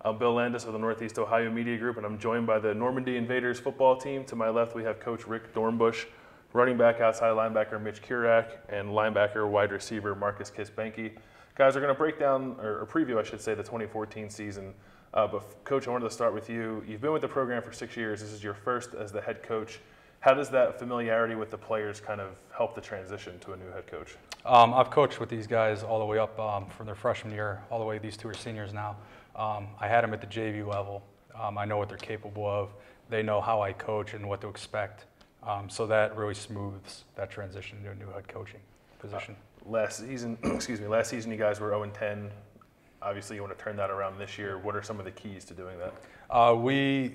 I'm Bill Landis of the Northeast Ohio Media Group, and I'm joined by the Normandy-Invaders football team. To my left, we have Coach Rick Dornbush, running back, outside linebacker Mitch Kurak, and linebacker, wide receiver Marcus Kiss-Benke. Guys, we're going to break down, or preview, I should say, the 2014 season. But Coach, I wanted to start with you. You've been with the program for 6 years. This is your first as the head coach. How does that familiarity with the players kind of help the transition to a new head coach? I've coached with these guys all the way up from their freshman year, all the way. These two are seniors now. I had them at the JV level. I know what they're capable of. They know how I coach and what to expect. So that really smooths that transition to a new head coaching position. Last season, last season you guys were 0-10. Obviously, you want to turn that around this year. What are some of the keys to doing that? We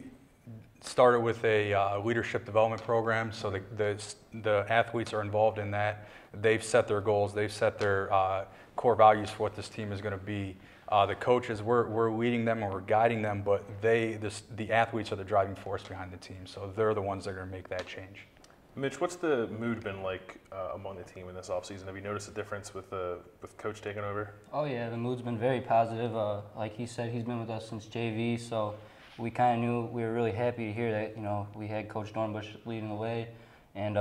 started with a leadership development program, so the athletes are involved in that. They've set their goals. They've set their core values for what this team is going to be. The coaches, we're leading them and we're guiding them, but the athletes are the driving force behind the team, so they're the ones that are going to make that change. Mitch, what's the mood been like among the team in this offseason? Have you noticed a difference with Coach taking over? Oh yeah, the mood's been very positive. Like he said, he's been with us since JV, so we kind of knew we were really happy to hear that. We had Coach Dornbush leading the way, and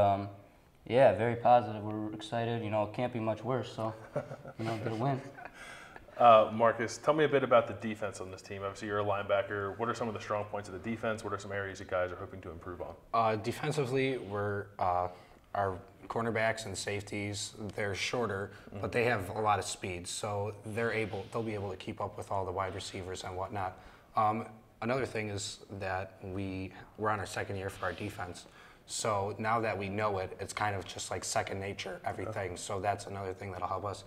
yeah, very positive. We're excited. It can't be much worse. So get a win. Marcus, tell me a bit about the defense on this team. Obviously, you're a linebacker. What are some of the strong points of the defense? What are some areas you guys are hoping to improve on? Defensively, we're our cornerbacks and safeties. They're shorter, but they have a lot of speed, so they'll be able to keep up with all the wide receivers and whatnot. Another thing is that we're on our second year for our defense. So now that we know it, it's kind of just like second nature, everything. So that's another thing that'll help us.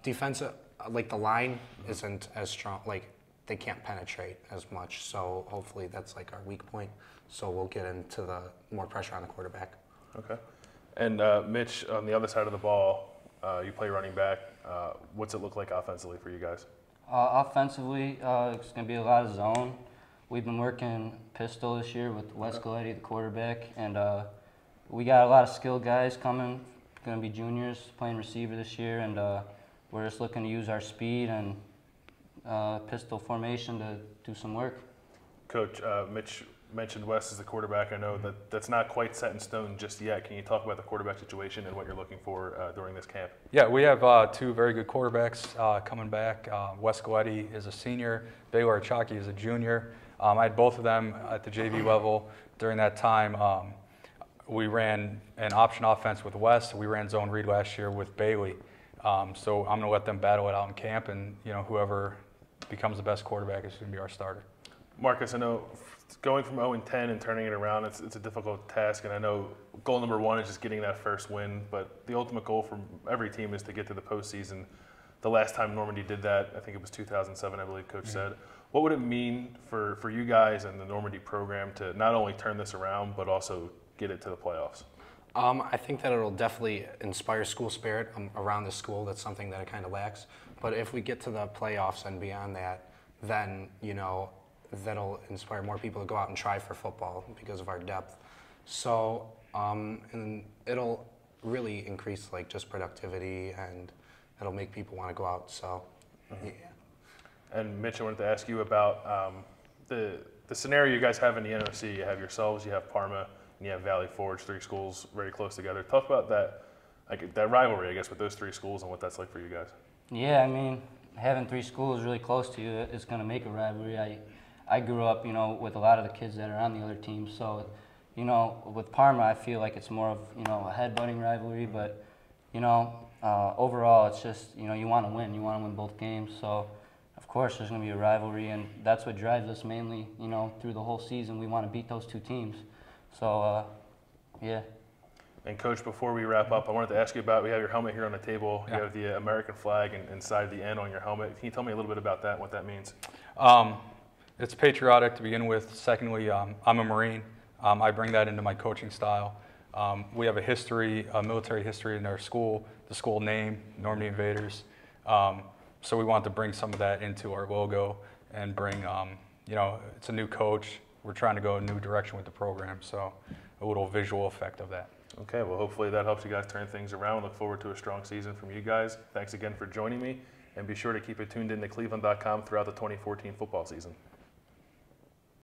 Defensive, like the line isn't as strong, like they can't penetrate as much. So hopefully that's like our weak point. So we'll get into the more pressure on the quarterback. Okay. And Mitch, on the other side of the ball, you play running back. What's it look like offensively for you guys? Offensively, it's going to be a lot of zone. We've been working pistol this year with Wes Galetti, the quarterback, and we got a lot of skilled guys coming, going to be juniors playing receiver this year, and we're just looking to use our speed and pistol formation to do some work. Coach, Mitch mentioned Wes as the quarterback. I know that's not quite set in stone just yet. Can you talk about the quarterback situation and what you're looking for during this camp? Yeah, we have two very good quarterbacks coming back. Wes Galetti is a senior. Baylor Achaki is a junior. I had both of them at the JV level. During that time, we ran an option offense with Wes. We ran zone read last year with Bailey. So I'm going to let them battle it out in camp, and whoever becomes the best quarterback is going to be our starter. Marcus, I know going from 0-10 and turning it around, it's a difficult task, and I know goal number one is just getting that first win, but the ultimate goal for every team is to get to the postseason. The last time Normandy did that, I think it was 2007, I believe Coach said. What would it mean for you guys and the Normandy program to not only turn this around, but also get it to the playoffs? I think that it'll definitely inspire school spirit around the school. That's something that it kind of lacks. But if we get to the playoffs and beyond that, then, that'll inspire more people to go out and try for football because of our depth. So, and it'll really increase like just productivity, and it'll make people want to go out. So, yeah. And Mitch, I wanted to ask you about the scenario you guys have in the NOC. You have yourselves, you have Parma, and you have Valley Forge, three schools very close together. Talk about that rivalry, I guess, with those three schools and what that's like for you guys. Yeah, I mean, having three schools really close to you is going to make a rivalry. I grew up, with a lot of the kids that are on the other teams. So, with Parma, I feel like it's more of, a head-butting rivalry. But, overall, it's just, you want to win. You want to win both games. So, of course, there's going to be a rivalry, and that's what drives us mainly, through the whole season. We want to beat those two teams. So, yeah. And Coach, before we wrap up, I wanted to ask you about, we have your helmet here on the table. Yeah. You have the American flag inside the N on your helmet. Can you tell me a little bit about that and what that means? It's patriotic to begin with. Secondly, I'm a Marine. I bring that into my coaching style. We have a military history in our school, the school name, Normandy-Invaders. So we want to bring some of that into our logo and bring, it's a new coach. We're trying to go a new direction with the program, so a little visual effect of that. Okay, well, hopefully that helps you guys turn things around. Look forward to a strong season from you guys. Thanks again for joining me. and be sure to keep it tuned in to cleveland.com throughout the 2014 football season.